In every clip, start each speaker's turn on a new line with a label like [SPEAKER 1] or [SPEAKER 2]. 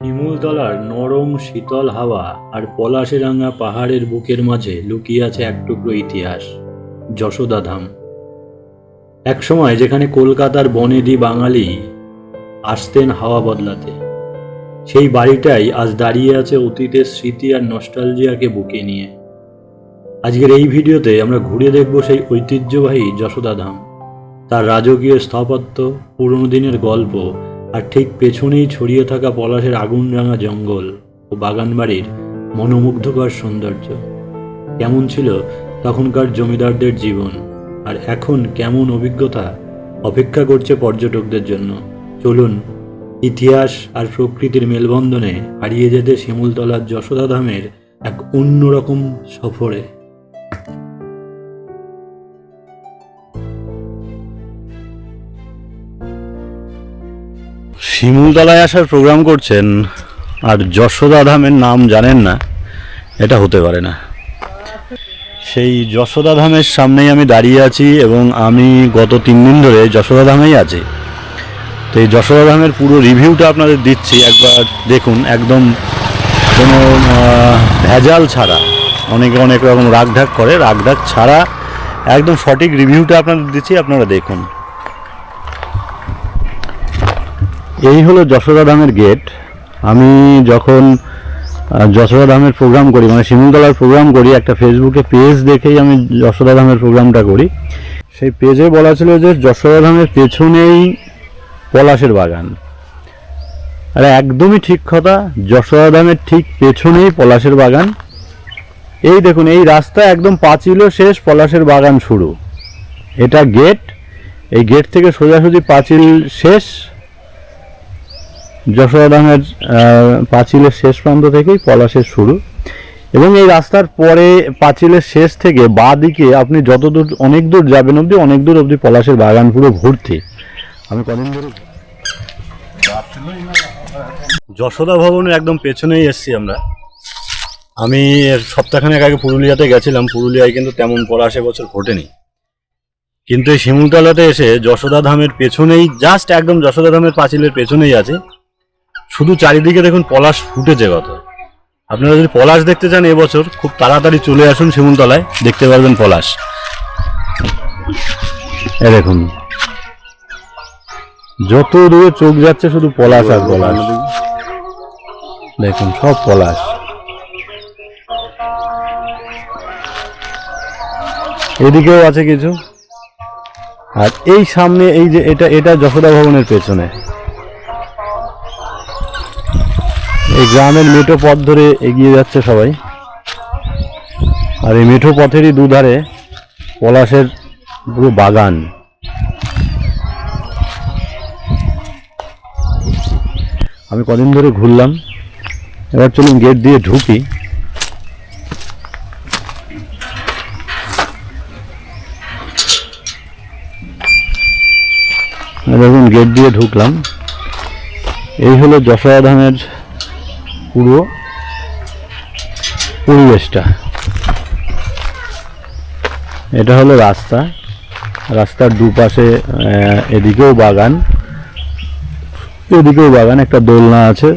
[SPEAKER 1] শিমুলতলার নরম শীতল হাওয়া আর পলাশরাঙা পাহাড়ের বুকের মাঝে লুকিয়ে আছে এক টুকরো ইতিহাস। যশোদাধাম। একসময় যেখানে কলকাতার বনেদি বাঙালি আসতেন হাওয়া বদলাতে, সেই বাড়িটাই আজ দাঁড়িয়ে আছে অতীতের স্মৃতি আর নস্টালজিয়াকে বুকে নিয়ে। আজকের এই ভিডিওতে আমরা ঘুরে দেখব সেই ঐতিহ্যবাহী যশোদাধাম, তার রাজকীয় স্থাপত্য, পুরনো দিনের গল্প, আর ঠিক পেছনেই ছড়িয়ে থাকা পলাশের আগুন রাঙা জঙ্গল ও বাগানবাড়ির মনোমুগ্ধকর সৌন্দর্য। কেমন ছিল তখনকার জমিদারদের জীবন, আর এখন কেমন অভিজ্ঞতা অপেক্ষা করছে পর্যটকদের জন্য। চলুন ইতিহাস আর প্রকৃতির মেলবন্ধনে হারিয়ে যেতে শিমুলতলার যশোদাধামের এক অন্যরকম সফরে। শিমুলতলায় আসার প্রোগ্রাম করছেন আর যশোদাধামের নাম জানেন না, এটা হতে পারে না। সেই যশোদাধামের সামনেই আমি দাঁড়িয়ে আছি এবং আমি গত 3 দিন ধরে যশোদাধামেই আছি। তো এই যশোদাধামের পুরো রিভিউটা আপনাদের দিচ্ছি, একবার দেখুন। একদম কোনো ভেজাল ছাড়া, অনেকে অনেক রকম রাগঢাক করে, রাগঢাক ছাড়া একদম সঠিক রিভিউটা আপনাদের দিচ্ছি, আপনারা দেখুন। এই হলো যশোদাধামের গেট। আমি যখন যশোদাধামের প্রোগ্রাম করি, মানে শিমুলতলার প্রোগ্রাম করি, একটা ফেসবুকে পেজ দেখেই আমি যশোদাধামের প্রোগ্রামটা করি। সেই পেজে বলা ছিল যে যশোদাধামের পেছনেই পলাশের বাগান। আরে একদমই ঠিক কথা, যশোদাধামের ঠিক পেছনেই পলাশের বাগান। এই দেখুন, এই রাস্তা একদম পাঁচিলও শেষ, পলাশের বাগান শুরু। এটা গেট, এই গেট থেকে সোজাসুজি পাঁচিল শেষ। যশোদাধামের পাঁচিলের শেষ প্রান্ত থেকেই পলাশের শুরু, এবং এই রাস্তার পরে পাঁচিলের শেষ থেকে বাঁ দিকে আপনি যত দূর, অনেক দূর যাবেন অবধি, অনেক দূর অবধি পলাশের বাগান পুরো ভর্তি। আমি কদিন ধরে যশোদা ভবনের একদম পেছনেই এসছি আমরা। আমি সপ্তাহখানেক আগে পুরুলিয়াতে গেছিলাম। পুরুলিয়ায় কিন্তু তেমন পলাশ এবছর ফোটেনি, কিন্তু এই শিমুলতলাতে এসে যশোদাধামের পেছনেই, জাস্ট একদম যশোদাধামের পাঁচিলের পেছনেই আছে। শুধু চারিদিকে দেখুন পলাশ ফুটেছে কত। আপনারা যদি পলাশ দেখতে চান এবছর, খুব তাড়াতাড়ি চলে আসুন শিমুলতলায়, দেখতে পারবেন পলাশ। এ দেখুন, যত দূরে চোখ যাচ্ছে শুধু পলাশ আর পলাশ। দেখুন সব পলাশ। এদিকেও আছে কিছু। আর এই সামনে এই যে এটা যশোদা ভবনের পেছনে। এই গ্রামের মেঠো পথ ধরে এগিয়ে যাচ্ছে সবাই, আর এই মেঠো পথেরই দুধারে পলাশের পুরো বাগান। আমি কদিন ধরে ঘুরলাম, এবার চলুন গেট দিয়ে ঢুকি। দেখুন গেট দিয়ে ঢুকলাম। এই হলো যশোদাধামের পুরো পরিবেশটা। এটা হলো রাস্তা, রাস্তার দুপাশে এদিকেও বাগান, এদিকেও বাগান, একটা দোলনা আছে।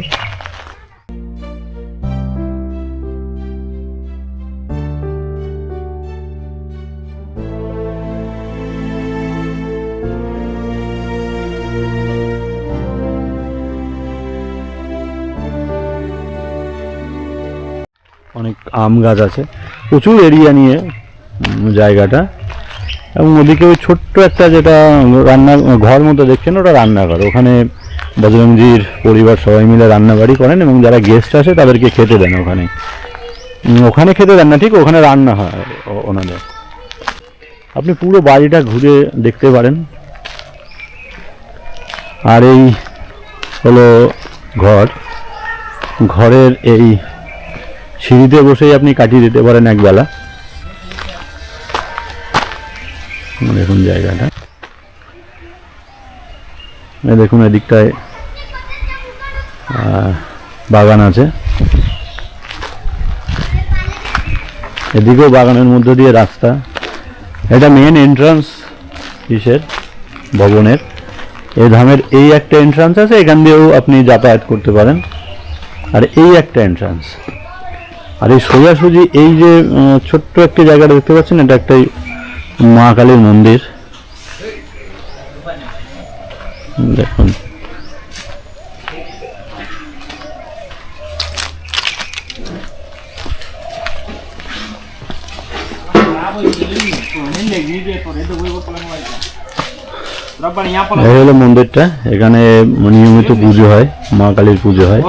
[SPEAKER 1] অনেক আম গাছ আছে, প্রচুর এরিয়া নিয়ে জায়গাটা। এবং ওদিকে ওই ছোট্ট একটা যেটা রান্না ঘর মতো দেখছেন, ওটা রান্নাঘর। ওখানে বজরংজির পরিবার সবাই মিলে রান্নাবাড়ি করেন, এবং যারা গেস্ট আসে তাদেরকে খেতে দেন ওখানে। ওখানে খেতে দেন না, ঠিক ওখানে রান্না হয় ওনাদের। আপনি পুরো বাড়িটা ঘুরে দেখতে পারেন। আর এই হলো ঘর। ঘরের এই সিঁড়িতে বসেই আপনি কাটিয়ে দিতে পারেন একবেলা। দেখুন জায়গাটা, দেখুন এদিকটায় বাগান আছে, এদিকেও বাগানের মধ্যে দিয়ে রাস্তা। এটা মেন এন্ট্রান্স কিসের ভবনের। এই ধামের এই একটা এন্ট্রান্স আছে, এখান দিয়েও আপনি যাতায়াত করতে পারেন। আর এই একটা এন্ট্রান্স। আর এই সোজাসুজি এই যে ছোট্ট একটা জায়গাটা দেখতে পাচ্ছেন, এটা একটা মা কালীর মন্দির। দেখুন এই হলো মন্দিরটা, এখানে নিয়মিত পুজো হয়, মা কালীর পুজো হয়।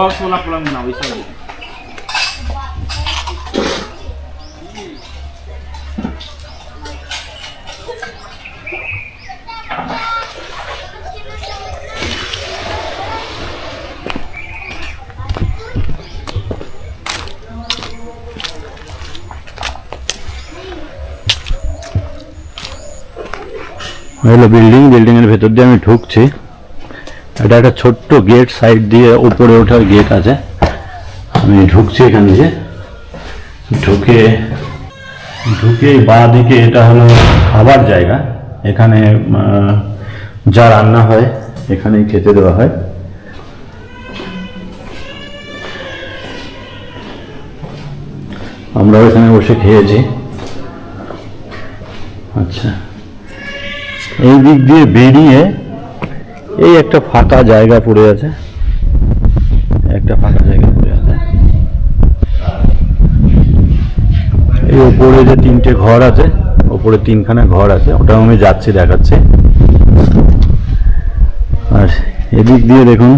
[SPEAKER 1] হলো বিল্ডিং এর ভেতর দিয়ে আমি ঢুকছি। এটা একটা ছোট্ট গেট, সাইড দিয়ে উপরে ওঠার গেট আছে। আমি ঢুকছি এখান দিয়ে, ঢুকে বাঁ দিকে এটা হলো খাবার জায়গা। এখানে যা রান্না হয় এখানেই খেতে দেওয়া হয়। আমরাও এখানে বসে খেয়েছি। আচ্ছা, এই দিক দিয়ে বেরিয়ে এই একটা ফাঁকা জায়গা পড়ে আছে, এই উপরে যে তিনটে ঘর আছে, উপরে তিনখানা ঘর আছে, ওটাও আমি যাচ্ছি, দেখাচ্ছি। আর এদিক দিয়ে দেখুন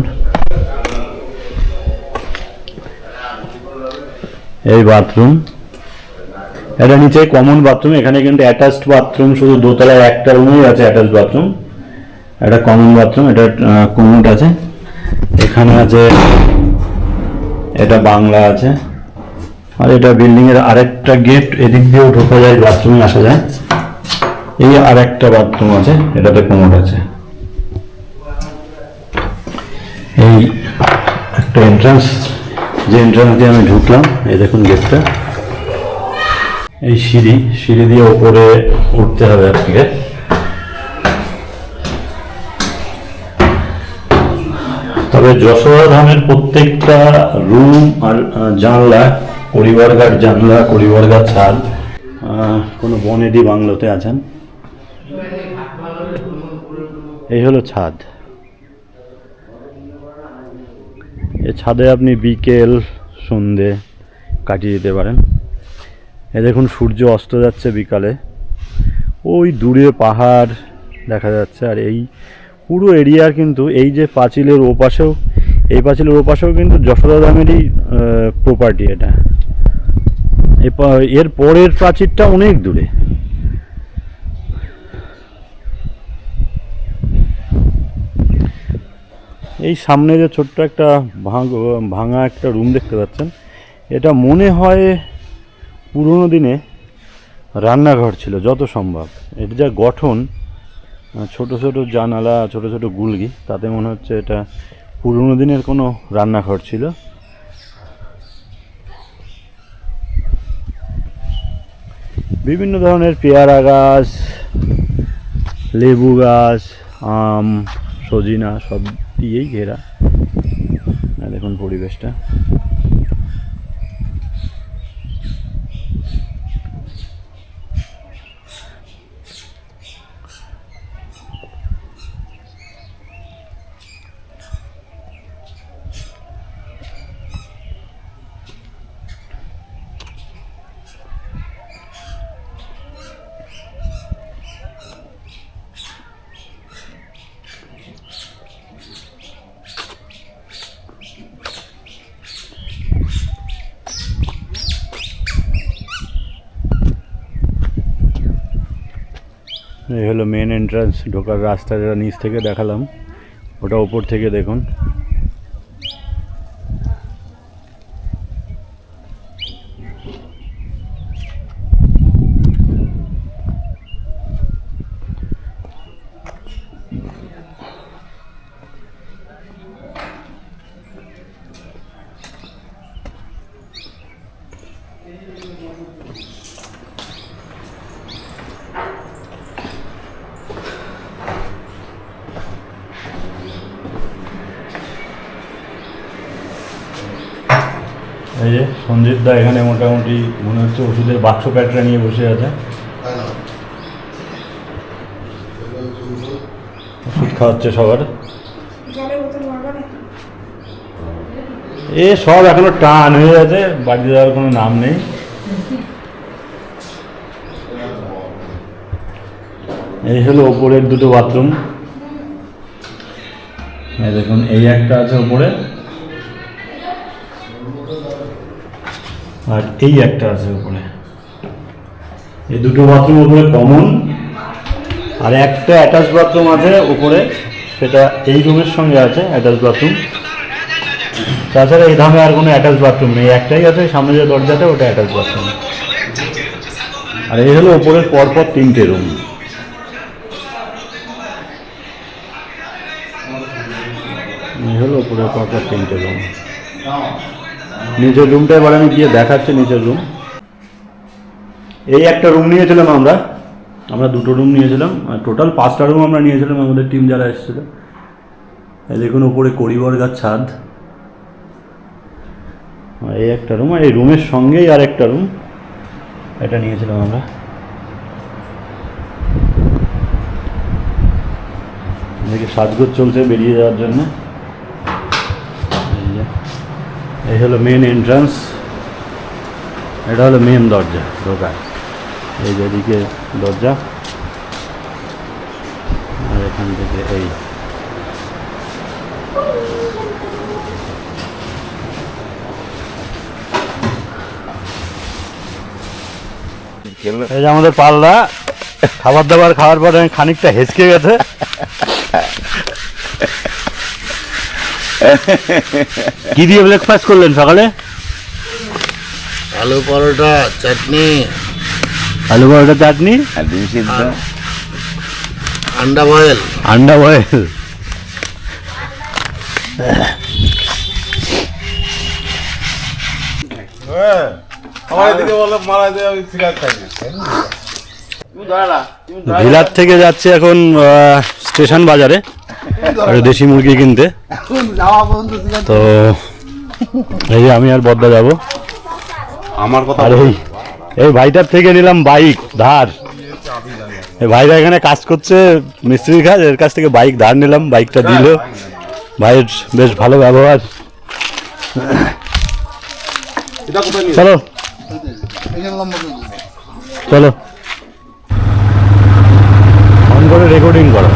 [SPEAKER 1] এই বাথরুম, এটা নিচে কমন বাথরুম। এখানে কিন্তু অ্যাটাচড বাথরুম শুধু দোতলায় একটা রুমেই আছে অ্যাটাচড বাথরুম। এটা কমন বাথরুম, এটা কমোড আছে। এখানে আছে, এটা বাংলা আছে। আর এটা বিল্ডিং এর আরেকটা গেট, এদিক দিয়েও ঢোকা যায়, বাথরুমে আসা যায়। এই আরেকটা বাথরুম আছে, এটাতে কমোড আছে। এই একটা এন্ট্রান্স, যে এন্ট্রান্স দিয়ে আমি ঢুকলাম, এই দেখুন গেটটা। এই সিঁড়ি দিয়ে উপরে উঠতে হবে আপনাকে। তবে যশোদা ধামের প্রত্যেকটা রুম আর জানলা, করিবারঘাট জানলা, করিবারঘাট ছাদ কোনো বনেদি বাংলোতে আছেন। এই হলো ছাদ। এই ছাদে আপনি বিকেল সন্ধে কাটিয়ে দিতে পারেন। এ দেখুন সূর্য অস্ত যাচ্ছে বিকালে, ওই দূরে পাহাড় দেখা যাচ্ছে। আর এই পুরো এরিয়ার কিন্তু এই যে পাঁচিলের ওপাশেও, এই পাঁচিলের ওপাশেও কিন্তু যশোদা ধামেরই প্রপার্টি এটা। এর পরের প্রাচীরটা অনেক দূরে। এই সামনে যে ছোট্ট একটা ভাঙা একটা রুম দেখতে পাচ্ছেন, এটা মনে হয় পুরনো দিনে রান্নাঘর ছিল যত সম্ভব। এর যা গঠন, ছোট ছোট জানালা, ছোট ছোট গুলগি, তাতে মনে হচ্ছে এটা পুরনো দিনের কোনো রান্নাঘর ছিল। বিভিন্ন ধরনের পেয়ারা গাছ, লেবু গাছ, আম, সজিনা সব দিয়েই ঘেরা। দেখুন পরিবেশটা। এই হলো মেন এন্ট্রান্স, ঢোকার রাস্তা, যেটা নিচ থেকে দেখালাম, ওটা ওপর থেকে দেখুন। এই যে সঞ্জিত দা এখানে মোটামুটি মনে হচ্ছে ওষুধের বাক্স প্যাটরা নিয়ে বসে আছে, ওষুধ খাওয়াচ্ছে সবার। এ সব এখনো টান হয়ে আছে, বাড়িতে যাওয়ার কোনো নাম নেই। এই হলো ওপরের দুটো বাথরুম, এই দেখুন এই একটা আছে ওপরে, আর এই একটা আছে উপরে। এই দুটো বাথরুম উপরে কমন, আর একটা অ্যাটাচ বাথরুম আছে উপরে, সেটা এই রুমের সঙ্গে আছে অ্যাটাচ বাথরুম। তাছাড়া এই ধামে আর কোনো অ্যাটাচ বাথরুম নেই, একটাই আছে সামনে যে দরজাটা, ওটা অ্যাটাচ বাথরুম। আর এই হলো উপরের পরপর তিনটে রুম। এই হলো উপরের পরপর তিনটে রুম। নিচের রুমটা এবার আমি গিয়ে দেখাচ্ছি নিচের রুম। এই একটা রুম নিয়েছিলাম আমরা দুটো রুম নিয়েছিলাম, টোটাল 5টা রুম আমরা নিয়েছিলাম আমাদের টিম যারা এসেছিল। এই দেখুন উপরে করিবর গাছ ছাদ, এই একটা রুম, আর এই রুমের সঙ্গেই আর একটা রুম, এটা নিয়েছিলাম আমরা। এদিকে সাজগোজ চলছে বেরিয়ে যাওয়ার জন্য। এই হলো মেন এন্ট্রান্স, এটা হলো মেন দরজা ঢোকার। এই যেদিকে দরজা, আর এখান থেকে এই এই যে আমাদের পাল্লা খাবার দাবার খাওয়ার পরে খানিকটা হেঁচকে গেছে। কি দিয়ে ব্রেকফাস্ট করলেন সকালে?
[SPEAKER 2] আলু পরোটা, চাটনি,
[SPEAKER 1] আলু পরোটা চাটনি,
[SPEAKER 2] আন্ডা বয়েল।
[SPEAKER 1] আন্ডা বয়েল। ভিলার থেকে যাচ্ছে এখন স্টেশন বাজারে দেশি মুরগি কিনতে। তো এই যে আমি আর বদ্দা যাবো।
[SPEAKER 2] আমার কথা,
[SPEAKER 1] আর এই ভাইটার থেকে নিলাম বাইক ধার। এই ভাইরা এখানে কাজ করছে, মিস্ত্রির কাজ, এর কাছ থেকে বাইক ধার নিলাম, বাইকটা দিল। ভাইয়ের বেশ ভালো ব্যবহার। চলো চলো অন করে রেকর্ডিং করো,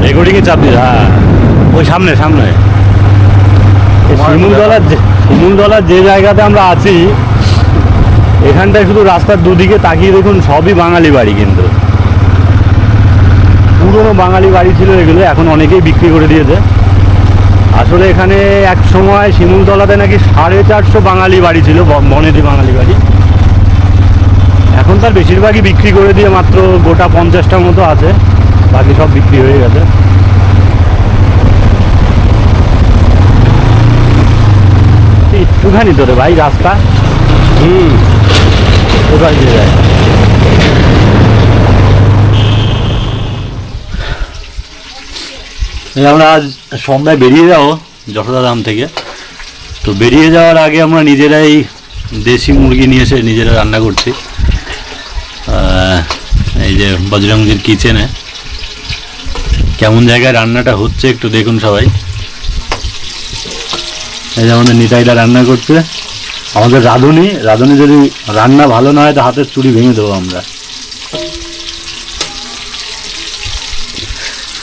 [SPEAKER 1] রেকর্ডিংয়ে চাপ দিল। হ্যাঁ ওই সামনে সামনে শিমুলতলার যে জায়গাতে আমরা আছি, এখানটায় শুধু রাস্তার দুদিকে তাকিয়ে দেখুন সবই বাঙালি বাড়ি, কিন্তু পুরনো বাঙালি বাড়ি ছিল এগুলো, এখন অনেকেই বিক্রি করে দিয়েছে। আসলে এখানে এক সময় শিমুলতলাতে নাকি 450 বাঙালি বাড়ি ছিল, বনেদি বাঙালি বাড়ি। এখন তার বেশিরভাগই বিক্রি করে দিয়ে মাত্র গোটা 50টার মতো আছে, বাকি সব বিক্রি হয়ে গেছে। একটুখানি তোরে ভাই রাস্তা, কোথায় দিয়ে যায়? আমরা আজ সন্ধ্যায় বেরিয়ে যাবো যশোদাধাম থেকে। তো বেরিয়ে যাওয়ার আগে আমরা নিজেরাই দেশি মুরগি নিয়ে এসে নিজেরা রান্না করছি। এই যে বজরঙ্গীর কিচেনে কেমন জায়গায় রান্নাটা হচ্ছে একটু দেখুন সবাই। এই যে আমাদের নিতাইদা রান্না করছে, আমাদের রাঁধুনি যদি রান্না ভালো না হয় তো হাতের চুড়ি ভেঙে দেবো আমরা।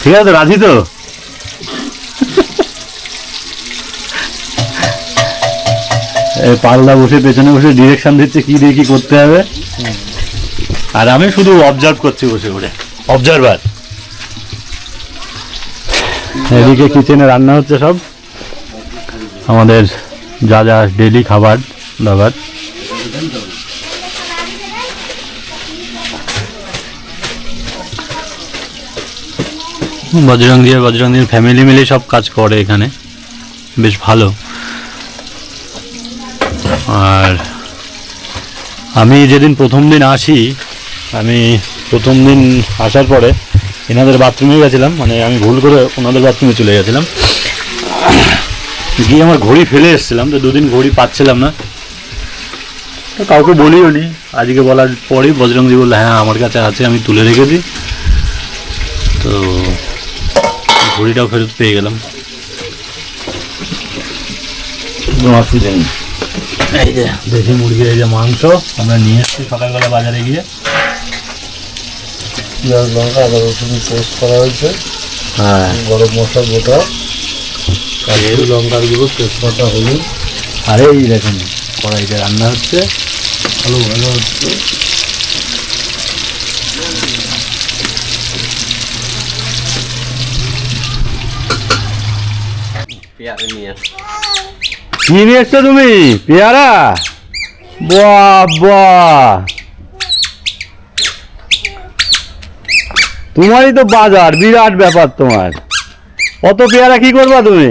[SPEAKER 1] ঠিক আছে, রাজি তো? পাল্লা বসে পেছনে বসে ডিরেকশন দিচ্ছে কি দিয়ে কি করতে হবে, আর আমি শুধু অবজার্ভ করছি বসে বসে, অবজারভার। এদিকে কিচেনে রান্না হচ্ছে সব আমাদের যা যা ডেলি খাবার দাবার। বজরঙ্গীর ফ্যামিলি মিলে সব কাজ করে এখানে, বেশ ভালো। আর আমি যেদিন প্রথম দিন আসি, আমি প্রথম দিন আসার পরে এনাদের বাথরুমে গেছিলাম, মানে আমি ভুল করে ওনাদের বাথরুমে চলে গেছিলাম। গিয়ে আমার ঘড়ি ফেলে এসেছিলাম, তো দুদিন ঘড়ি পাচ্ছিলাম না, তো কাউকে বলিও নি। আজকে বলার পরেই বজরংজি বললো হ্যাঁ আমার কাছে আছে, আমি তুলে রেখেছি। তো ঘড়িটাও ফেরত পেয়ে গেলাম, কোনো অসুবিধা নেই। এই যে দেশি মুরগির এই যে মাংস আমরা নিয়ে এসেছি সকালবেলা বাজারে গিয়ে।
[SPEAKER 2] পেঁয়াজ লঙ্কা আদা রসুন পেস্ট করা হয়েছে,
[SPEAKER 1] হ্যাঁ,
[SPEAKER 2] গরম মশলা গোটা, কাশ্মীরি লঙ্কার গুঁড়ো, তেজপাতা, হলুদ।
[SPEAKER 1] আর এই দেখুন কড়াইতে রান্না হচ্ছে,
[SPEAKER 2] ভালো ভালো হচ্ছে।
[SPEAKER 1] কি নিয়ে এসছো তুমি? পেয়ারা? বাবা, তোমারই তো বাজার, বিরাট ব্যাপার তোমার। অত পেয়ারা কি করবা তুমি?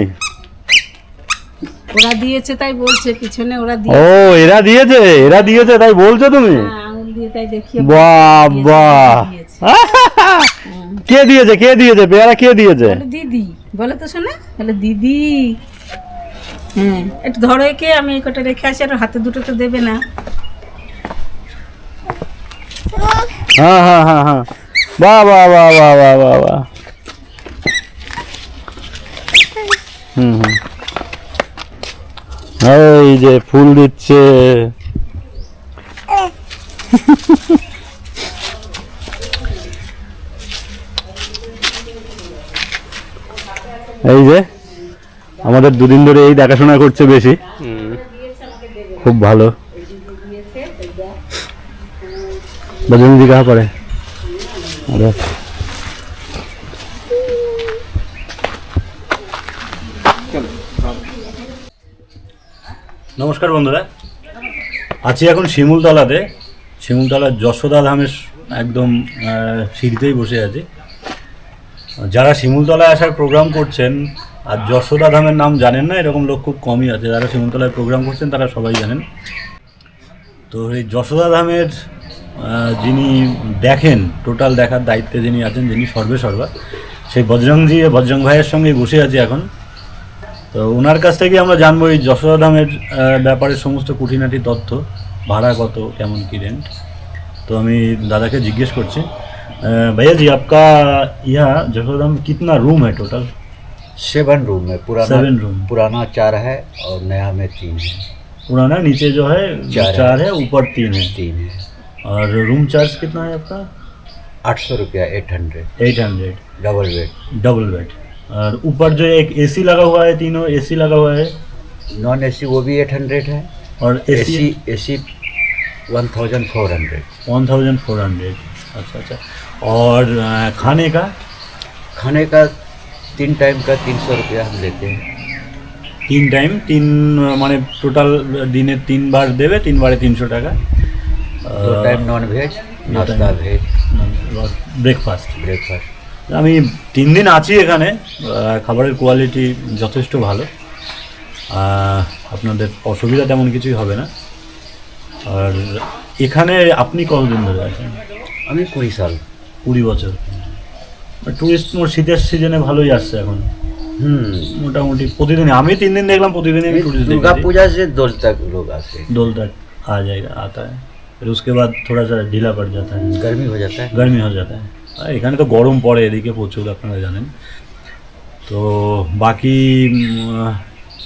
[SPEAKER 3] ওরা দিয়েছে তাই বলছে, পিছনে ওরা
[SPEAKER 1] ও এরা দিয়েছে, এরা দিয়েছে তাই বলছো তুমি?
[SPEAKER 3] আঙুল দিয়ে তাই দেখিয়ে
[SPEAKER 1] বাবা, কে দিয়েছে, কে দিয়েছে পেয়ারা, কে দিয়েছে?
[SPEAKER 3] বলে দিদি, বলে তো শোনা, বলে দিদি। হ্যাঁ, একটু ধরো একে, আমি এই কটা রেখে আসি, আর হাতে দুটো তো দেবে না।
[SPEAKER 1] হ্যাঁ হ্যাঁ হ্যাঁ হ্যাঁ, বাহ বাহ বাহ বাহ বাহ বাহ বাহ। হুম হুম, এই যে ফুল দিচ্ছে। এই যে আমাদের দুদিন ধরে এই দেখাশোনা করছে বেশি, খুব ভালো। बजरंगी कहाँ पर है? अरे নমস্কার বন্ধুরা, আছি এখন শিমুলতলাতে। শিমুলতলার যশোদা ধামের একদম সিঁড়িতেই বসে আছি। যারা শিমুলতলায় আসার প্রোগ্রাম করছেন আর যশোদা ধামের নাম জানেন না এরকম লোক খুব কমই আছে। যারা শিমুলতলায় প্রোগ্রাম করছেন তারা সবাই জানেন। তো এই যশোদা ধামের যিনি দেখেন, টোটাল দেখার দায়িত্বে যিনি আছেন, যিনি সর্বেসর্বা, সেই বজরং ভাইয়ের সঙ্গে বসে আছি এখন। তো ওনার কাছ থেকে আমরা জানবো এই যশোদা ধামের ব্যাপারে সমস্ত খুঁটিনাটি তথ্য, ভাড়া কত, কেমন কী রেন্ট। तो আমি দাদাকে জিজ্ঞেস করছি, भैया जी आपका यहाँ जशोदा धाम कितना रूम है टोटल?
[SPEAKER 4] 7 रूम है। पुराना
[SPEAKER 1] 7 रूम।
[SPEAKER 4] पुराना 4 है और नया में 3 है।
[SPEAKER 1] पुराना नीचे जो है 4 है, ऊपर 3 है।
[SPEAKER 4] 3 है।
[SPEAKER 1] और रूम चार्ज कितना है आपका?
[SPEAKER 4] 800 रुपया 800
[SPEAKER 1] 800
[SPEAKER 4] डबल बेड।
[SPEAKER 1] Double bed. और ऊपर जो एक एसी लगा हुआ है, तीनों एसी लगा हुआ है।
[SPEAKER 4] नॉन एसी वो भी 800 है।
[SPEAKER 1] और
[SPEAKER 4] एसी एसी 1400।
[SPEAKER 1] 1400। अच्छा अच्छा। और खाने का?
[SPEAKER 4] खाने का 3 टाइम का 300 रुपया हम लेते हैं।
[SPEAKER 1] 3 टाइम 3 माने टोटल दिन 3 बार देवे, 3 बारे 300 टाका।
[SPEAKER 4] 2 टाइम नॉन वेज, नाश्ता भेज,
[SPEAKER 1] ব্রেকফাস্ট।
[SPEAKER 4] ब्रेकफास्ट।
[SPEAKER 1] আমি 3 দিন আছি এখানে। খাবারের কোয়ালিটি যথেষ্ট ভালো, আপনাদের অসুবিধা তেমন কিছুই হবে না। আর এখানে আপনি কতদিন ধরে আছেন?
[SPEAKER 4] আমি 20 साल।
[SPEAKER 1] 20 বছর। টুরিস্ট শীতের সিজনে ভালোই আসছে এখন মোটামুটি প্রতিদিন। আমি 3 दिन দেখলাম, প্রতিদিনই আমি টুরিস্ট
[SPEAKER 4] दुर्गा पूजा से दोल तक लोग आते हैं।
[SPEAKER 1] दोल तक आ जाएगा, आता है। फिर उसके बाद थोड़ा सा ढीला पड़ जाता है,
[SPEAKER 4] गर्मी हो जाता है।
[SPEAKER 1] गर्मी हो जाता है। এখানে তো গরম পড়ে এদিকে প্রচুর, আপনারা জানেন। তো বাকি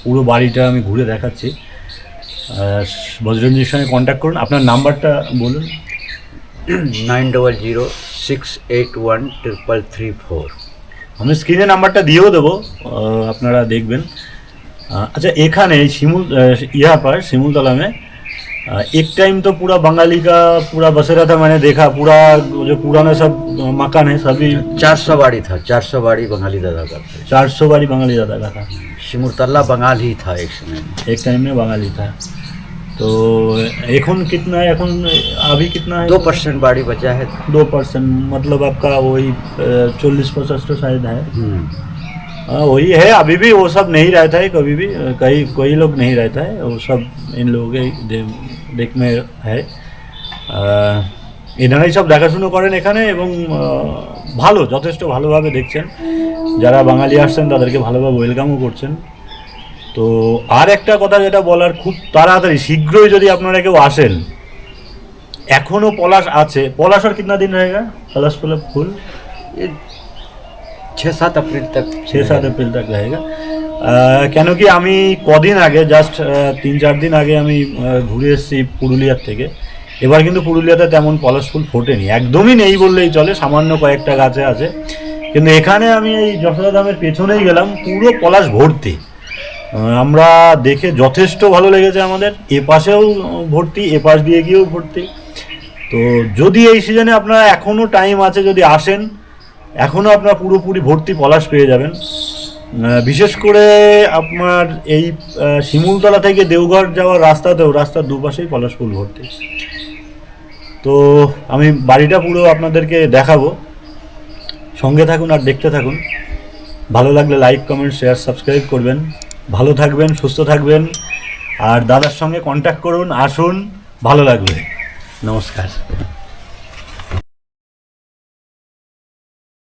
[SPEAKER 1] পুরো বাড়িটা আমি ঘুরে দেখাচ্ছি। বজরংজির সঙ্গে কন্ট্যাক্ট করুন। আপনার নাম্বারটা বলুন।
[SPEAKER 4] 9006813334।
[SPEAKER 1] আমি স্ক্রিনে নাম্বারটা দিয়েও দেবো, আপনারা দেখবেন। अच्छा एखाने यहाँ पर सिमुलतला में एक टाइम तो पूरा बंगाली का पूरा बसेरा था, मैंने देखा पूरा जो पुराना सब मकान है सभी
[SPEAKER 4] 400 बाड़ी था। 400 बाड़ी बंगाली दादा का था।
[SPEAKER 1] 400 बारी बंगाली दादा का था।
[SPEAKER 4] सिमुलतला बंगाल ही था एक समय।
[SPEAKER 1] एक टाइम में बंगाली था। तो एखन कितना है, एखन अभी कितना है?
[SPEAKER 4] 2% बाड़ी बचा है।
[SPEAKER 1] 2% मतलब आपका वही 40-50 तो शायद है। हाँ वही है। अभी भी वो सब नहीं रहता है कभी भी, कोई लोग नहीं रहता है, वो सब इन लोगों के देख में है। এনারাই সব দেখাশুনো করেন এখানে এবং ভালো, যথেষ্ট ভালোভাবে দেখছেন। যারা বাঙালি আসছেন তাদেরকে ভালোভাবে ওয়েলকামও করছেন। তো আর একটা কথা যেটা বলার, খুব তাড়াতাড়ি শীঘ্রই যদি আপনারা কেউ আসেন, এখনো পলাশ আছে। পলাশ আর कितना दिन रहेगा? पलाश फूल
[SPEAKER 4] ये 6-7 अप्रैल तक
[SPEAKER 1] 6-7 এপ্রিল तक रहेगा। কেন কি আমি কদিন আগে জাস্ট 3-4 দিন আগে আমি ঘুরে এসেছি পুরুলিয়ার থেকে। এবার কিন্তু পুরুলিয়াতে তেমন পলাশ ফুল ফোটেনি, একদমই নেই বললেই চলে, সামান্য কয়েকটা গাছে আছে। কিন্তু এখানে আমি এই যশোদা ধামের পেছনেই গেলাম, পুরো পলাশ ভর্তি। আমরা দেখে যথেষ্ট ভালো লেগেছে আমাদের। এ পাশেও ভর্তি, এ পাশ দিয়ে গিয়েও ভর্তি। তো যদি এই সিজনে আপনারা এখনও টাইম আছে, যদি আসেন, এখনও আপনারা পুরোপুরি ভর্তি পলাশ পেয়ে যাবেন। বিশেষ করে আপনার এই শিমুলতলা থেকে দেওঘর যাওয়ার রাস্তাতেও, রাস্তার দুপাশেই পলাশ ফুল ভর্তি। তো আমি বাড়িটা পুরো আপনাদেরকে দেখাবো, সঙ্গে থাকুন আর দেখতে থাকুন। ভালো লাগলে লাইক, কমেন্ট, শেয়ার, সাবস্ক্রাইব করবেন। ভালো থাকবেন, সুস্থ থাকবেন, আর দাদার সঙ্গে কন্ট্যাক্ট করুন, আসুন, ভালো লাগবে। নমস্কার।